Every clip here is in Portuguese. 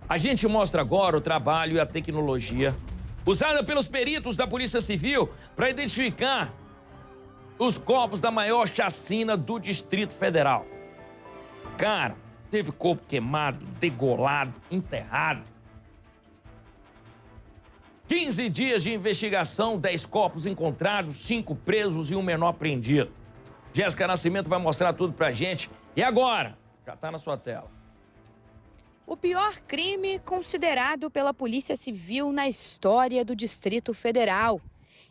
A gente mostra agora o trabalho e a tecnologia usada pelos peritos da Polícia Civil para identificar os corpos da maior chacina do Distrito Federal. Cara, teve corpo queimado, degolado, enterrado. 15 dias de investigação, 10 corpos encontrados, 5 presos e um menor apreendido. Jéssica Nascimento vai mostrar tudo pra gente. E agora? Já tá na sua tela. O pior crime considerado pela Polícia Civil na história do Distrito Federal.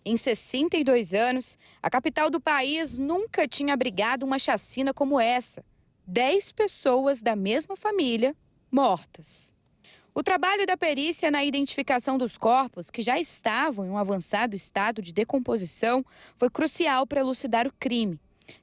Em 62 anos, a capital do país nunca tinha abrigado uma chacina como essa. 10 pessoas da mesma família mortas. O trabalho da perícia na identificação dos corpos, que já estavam em um avançado estado de decomposição, foi crucial para elucidar o crime.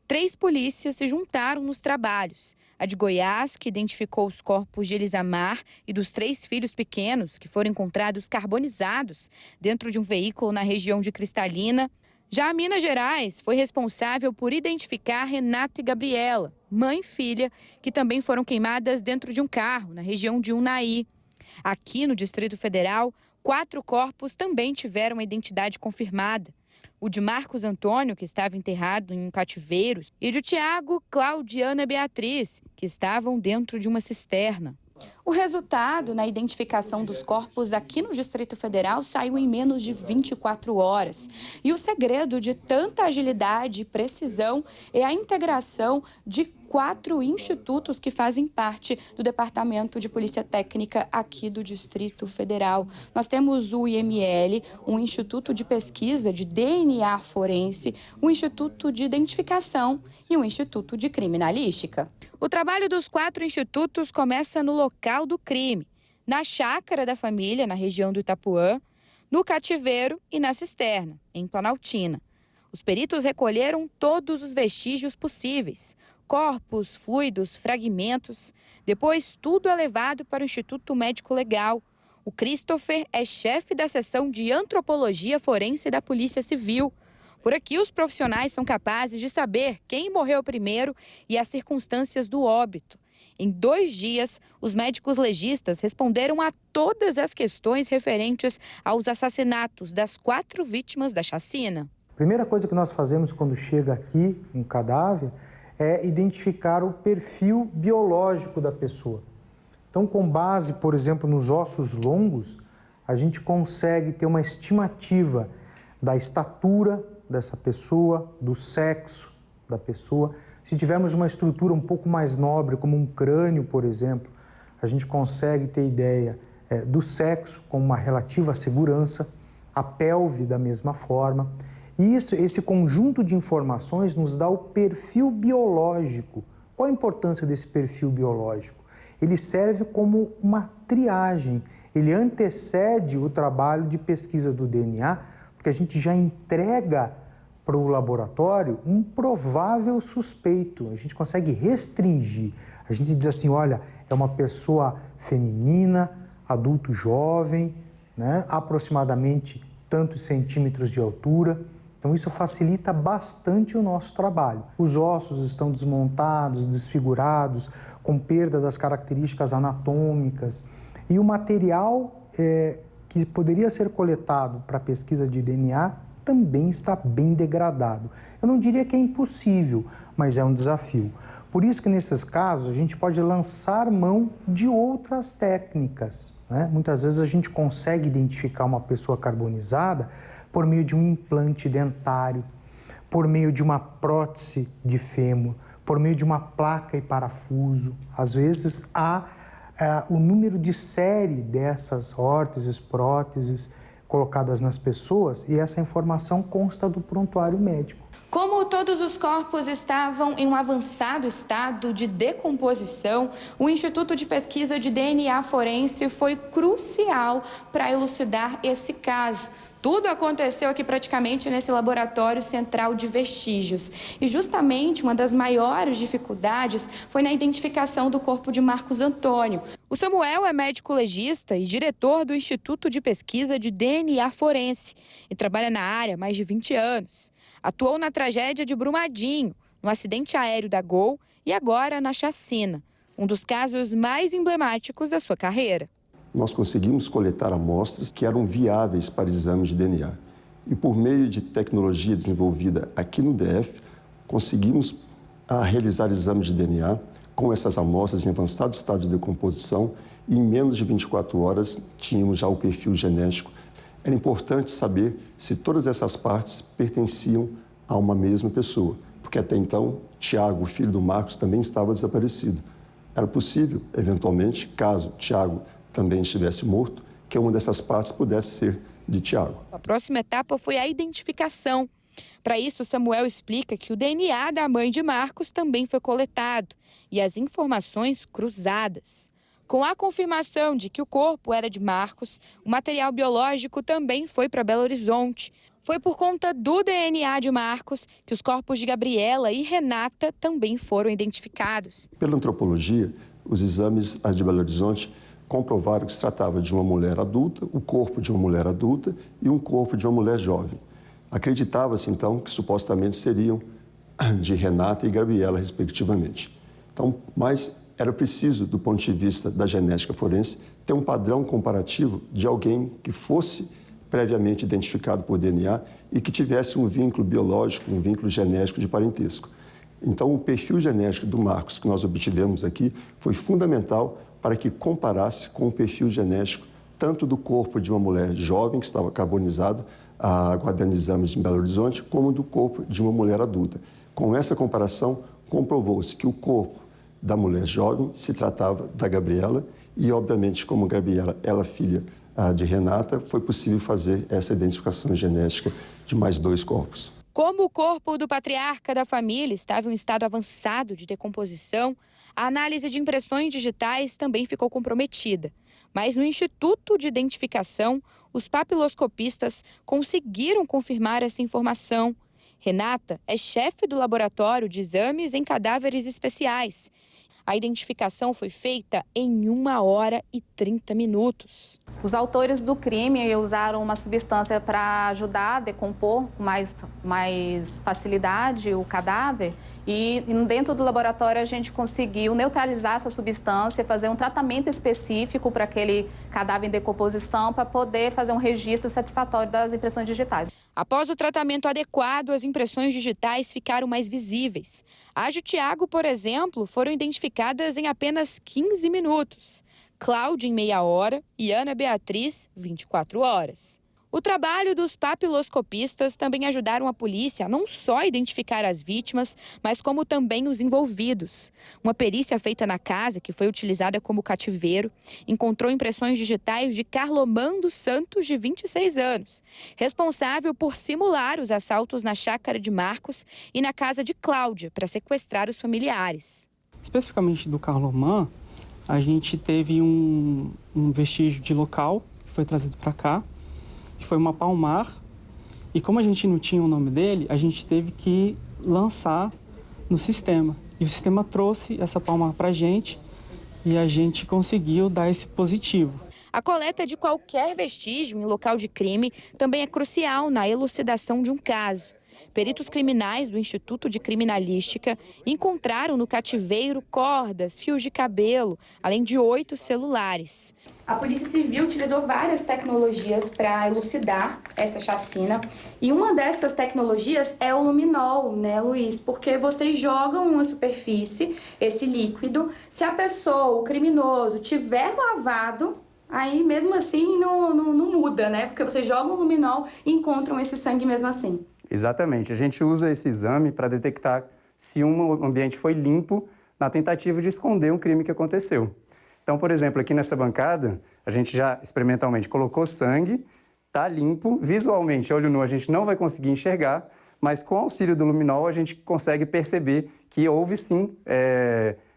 3 polícias se juntaram nos trabalhos. A de Goiás, que identificou os corpos de Elisamar e dos 3 filhos pequenos, que foram encontrados carbonizados dentro de um veículo na região de Cristalina. Já a Minas Gerais foi responsável por identificar Renata e Gabriela, mãe e filha, que também foram queimadas dentro de um carro na região de Unai. Aqui no Distrito Federal, 4 corpos também tiveram a identidade confirmada. O de Marcos Antônio, que estava enterrado em um cativeiro, e o de Tiago, Claudiana e Beatriz, que estavam dentro de uma cisterna. O resultado na identificação dos corpos aqui no Distrito Federal saiu em menos de 24 horas. E o segredo de tanta agilidade e precisão é a integração de 4 institutos que fazem parte do Departamento de Polícia Técnica aqui do Distrito Federal. Nós temos o IML, um Instituto de Pesquisa de DNA Forense, um Instituto de Identificação e um Instituto de Criminalística. O trabalho dos 4 institutos começa no local do crime, na chácara da família, na região do Itapuã, no cativeiro e na cisterna, em Planaltina. Os peritos recolheram todos os vestígios possíveis, corpos, fluidos, fragmentos. Depois, tudo é levado para o Instituto Médico Legal. O Christopher é chefe da seção de Antropologia Forense da Polícia Civil. Por aqui, os profissionais são capazes de saber quem morreu primeiro e as circunstâncias do óbito. Em 2 dias, os médicos legistas responderam a todas as questões referentes aos assassinatos das 4 vítimas da chacina. A primeira coisa que nós fazemos quando chega aqui um cadáver é identificar o perfil biológico da pessoa. Então, com base, por exemplo, nos ossos longos, a gente consegue ter uma estimativa da estatura dessa pessoa, do sexo da pessoa. Se tivermos uma estrutura um pouco mais nobre, como um crânio, por exemplo, a gente consegue ter ideia do sexo com uma relativa segurança, a pelve da mesma forma. E esse conjunto de informações nos dá o perfil biológico. Qual a importância desse perfil biológico? Ele serve como uma triagem, ele antecede o trabalho de pesquisa do DNA, porque a gente já entrega para o laboratório um provável suspeito. A gente consegue restringir. A gente diz assim, olha, é uma pessoa feminina, adulto jovem, né, aproximadamente tantos centímetros de altura. Então isso facilita bastante o nosso trabalho. Os ossos estão desmontados, desfigurados, com perda das características anatômicas. E o material que poderia ser coletado para pesquisa de DNA também está bem degradado. Eu não diria que é impossível, mas é um desafio. Por isso que nesses casos a gente pode lançar mão de outras técnicas, né? Muitas vezes a gente consegue identificar uma pessoa carbonizada por meio de um implante dentário, por meio de uma prótese de fêmur, por meio de uma placa e parafuso. Às vezes há o número de série dessas órteses, próteses colocadas nas pessoas e essa informação consta do prontuário médico. Como todos os corpos estavam em um avançado estado de decomposição, o Instituto de Pesquisa de DNA Forense foi crucial para elucidar esse caso. Tudo aconteceu aqui praticamente nesse laboratório central de vestígios. E justamente uma das maiores dificuldades foi na identificação do corpo de Marcos Antônio. O Samuel é médico legista e diretor do Instituto de Pesquisa de DNA Forense e trabalha na área há mais de 20 anos. Atuou na tragédia de Brumadinho, no acidente aéreo da Gol e agora na chacina, um dos casos mais emblemáticos da sua carreira. nós conseguimos coletar amostras que eram viáveis para exame de DNA. E por meio de tecnologia desenvolvida aqui no DF, conseguimos realizar exames de DNA com essas amostras em avançado estado de decomposição e em menos de 24 horas tínhamos já o perfil genético. Era importante saber se todas essas partes pertenciam a uma mesma pessoa, porque até então Tiago, o filho do Marcos, também estava desaparecido. Era possível, eventualmente, caso Tiago também estivesse morto, que uma dessas partes pudesse ser de Tiago. A próxima etapa foi a identificação. Para isso, Samuel explica que o DNA da mãe de Marcos também foi coletado e as informações cruzadas. Com a confirmação de que o corpo era de Marcos, o material biológico também foi para Belo Horizonte. Foi por conta do DNA de Marcos que os corpos de Gabriela e Renata também foram identificados. Pela antropologia, os exames de Belo Horizonte comprovaram que se tratava de uma mulher adulta, o corpo de uma mulher adulta e um corpo de uma mulher jovem. Acreditava-se, então, que supostamente seriam de Renata e Gabriela, respectivamente. Então, mas era preciso, do ponto de vista da genética forense, ter um padrão comparativo de alguém que fosse previamente identificado por DNA e que tivesse um vínculo biológico, um vínculo genético de parentesco. Então, o perfil genético do Marcos que nós obtivemos aqui foi fundamental para que comparasse com o perfil genético tanto do corpo de uma mulher jovem que estava carbonizado, aguardando exames em Belo Horizonte, como do corpo de uma mulher adulta. Com essa comparação, comprovou-se que o corpo da mulher jovem se tratava da Gabriela e, obviamente, como Gabriela era filha de Renata, foi possível fazer essa identificação genética de mais 2 corpos. Como o corpo do patriarca da família estava em um estado avançado de decomposição, a análise de impressões digitais também ficou comprometida. Mas no Instituto de Identificação, os papiloscopistas conseguiram confirmar essa informação. Renata é chefe do laboratório de exames em cadáveres especiais. A identificação foi feita em 1 hora e 30 minutos. Os autores do crime usaram uma substância para ajudar a decompor com mais facilidade o cadáver e dentro do laboratório a gente conseguiu neutralizar essa substância, fazer um tratamento específico para aquele cadáver em decomposição para poder fazer um registro satisfatório das impressões digitais. Após o tratamento adequado, as impressões digitais ficaram mais visíveis. A de Tiago, por exemplo, foram identificadas em apenas 15 minutos. Cláudia em meia hora e Ana Beatriz, 24 horas. O trabalho dos papiloscopistas também ajudaram a polícia a não só identificar as vítimas, mas como também os envolvidos. Uma perícia feita na casa, que foi utilizada como cativeiro, encontrou impressões digitais de Carlomando Santos, de 26 anos, responsável por simular os assaltos na chácara de Marcos e na casa de Cláudia, para sequestrar os familiares. Especificamente do Carlomã, a gente teve um vestígio de local que foi trazido para cá, que foi uma palmar, e como a gente não tinha o nome dele, a gente teve que lançar no sistema. E o sistema trouxe essa palmar para a gente e a gente conseguiu dar esse positivo. A coleta de qualquer vestígio em local de crime também é crucial na elucidação de um caso. Peritos criminais do Instituto de Criminalística encontraram no cativeiro cordas, fios de cabelo, além de 8 celulares. A Polícia Civil utilizou várias tecnologias para elucidar essa chacina. E uma dessas tecnologias é o luminol, né, Luiz? Porque vocês jogam em uma superfície esse líquido. Se a pessoa, o criminoso, tiver lavado, aí mesmo assim não muda, né? Porque vocês jogam o luminol e encontram esse sangue mesmo assim. Exatamente. A gente usa esse exame para detectar se um ambiente foi limpo na tentativa de esconder um crime que aconteceu. Então, por exemplo, aqui nessa bancada, a gente já experimentalmente colocou sangue, está limpo, visualmente, a olho nu, a gente não vai conseguir enxergar, mas com o auxílio do luminol a gente consegue perceber que houve sim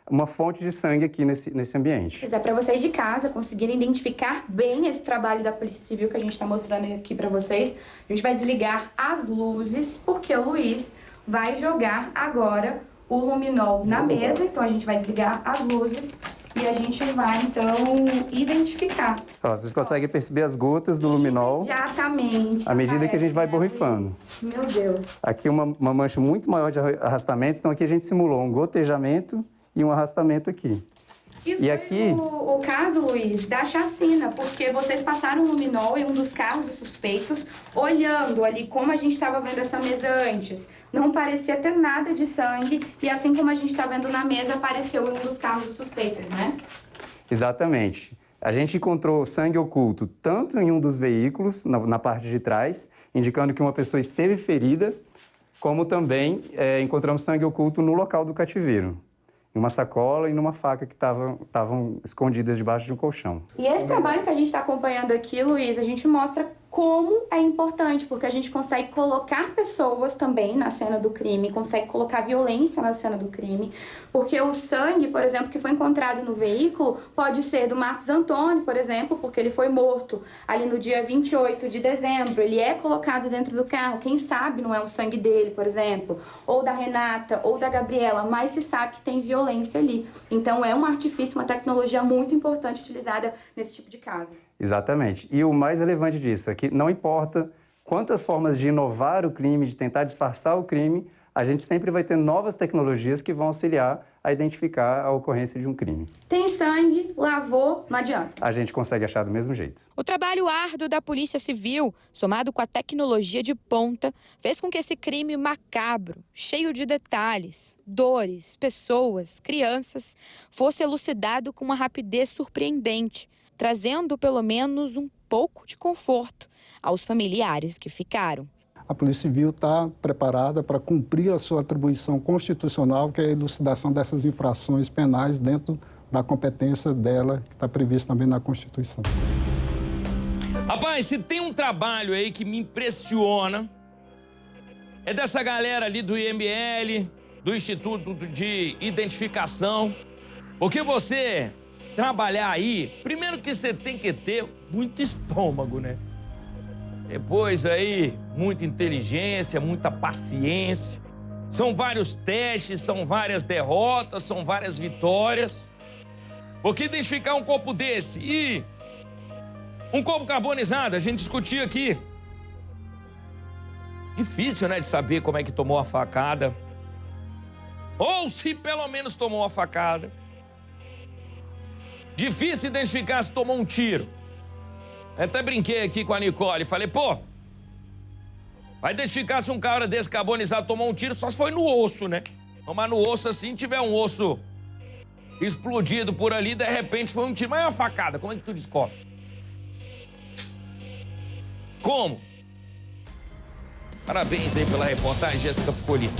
uma fonte de sangue aqui nesse ambiente. É para vocês de casa conseguirem identificar bem esse trabalho da Polícia Civil que a gente está mostrando aqui para vocês, a gente vai desligar as luzes, porque o Luiz vai jogar agora o luminol na mesa. Então a gente vai desligar as luzes e a gente vai, então, identificar. Ó, vocês conseguem perceber as gotas do luminol exatamente, à medida que a gente vai borrifando. Meu Deus. Aqui uma mancha muito maior de arrastamento, então aqui a gente simulou um gotejamento e um arrastamento aqui. E foi aqui o caso, Luiz, da chacina, porque vocês passaram um luminol em um dos carros dos suspeitos, olhando ali como a gente estava vendo essa mesa antes. Não parecia ter nada de sangue, e assim como a gente está vendo na mesa, apareceu em um dos carros dos suspeitos, né? Exatamente. A gente encontrou sangue oculto tanto em um dos veículos, na parte de trás, indicando que uma pessoa esteve ferida, como também encontramos sangue oculto no local do cativeiro, em uma sacola e numa faca que estavam escondidas debaixo de um colchão. E esse trabalho que a gente está acompanhando aqui, Luiz, a gente mostra como é importante, porque a gente consegue colocar pessoas também na cena do crime, consegue colocar violência na cena do crime, porque o sangue, por exemplo, que foi encontrado no veículo, pode ser do Marcos Antônio, por exemplo, porque ele foi morto ali no dia 28 de dezembro, ele é colocado dentro do carro, quem sabe não é o sangue dele, por exemplo, ou da Renata, ou da Gabriela, mas se sabe que tem violência ali. Então é um artifício, uma tecnologia muito importante utilizada nesse tipo de caso. Exatamente. E o mais relevante disso é que não importa quantas formas de inovar o crime, de tentar disfarçar o crime, a gente sempre vai ter novas tecnologias que vão auxiliar a identificar a ocorrência de um crime. Tem sangue, lavou, não adianta. A gente consegue achar do mesmo jeito. O trabalho árduo da Polícia Civil, somado com a tecnologia de ponta, fez com que esse crime macabro, cheio de detalhes, dores, pessoas, crianças, fosse elucidado com uma rapidez surpreendente, trazendo pelo menos um pouco de conforto aos familiares que ficaram. A Polícia Civil está preparada para cumprir a sua atribuição constitucional, que é a elucidação dessas infrações penais dentro da competência dela, que está prevista também na Constituição. Rapaz, se tem um trabalho aí que me impressiona, é dessa galera ali do IML, do Instituto de Identificação, porque você trabalhar aí, primeiro que você tem que ter muito estômago, né? Depois aí, muita inteligência, muita paciência. São vários testes, são várias derrotas, são várias vitórias. Porque identificar um corpo desse e um corpo carbonizado, a gente discutiu aqui. Difícil, né, de saber como é que tomou a facada. Ou se pelo menos tomou a facada. Difícil identificar se tomou um tiro. Eu até brinquei aqui com a Nicole, falei, pô, vai identificar se um cara desse carbonizado tomou um tiro só se foi no osso, né? Mas no osso assim, tiver um osso explodido por ali, de repente foi um tiro. Mas é uma facada, como é que tu descobre? Como? Parabéns aí pela reportagem, Jéssica Ficoli.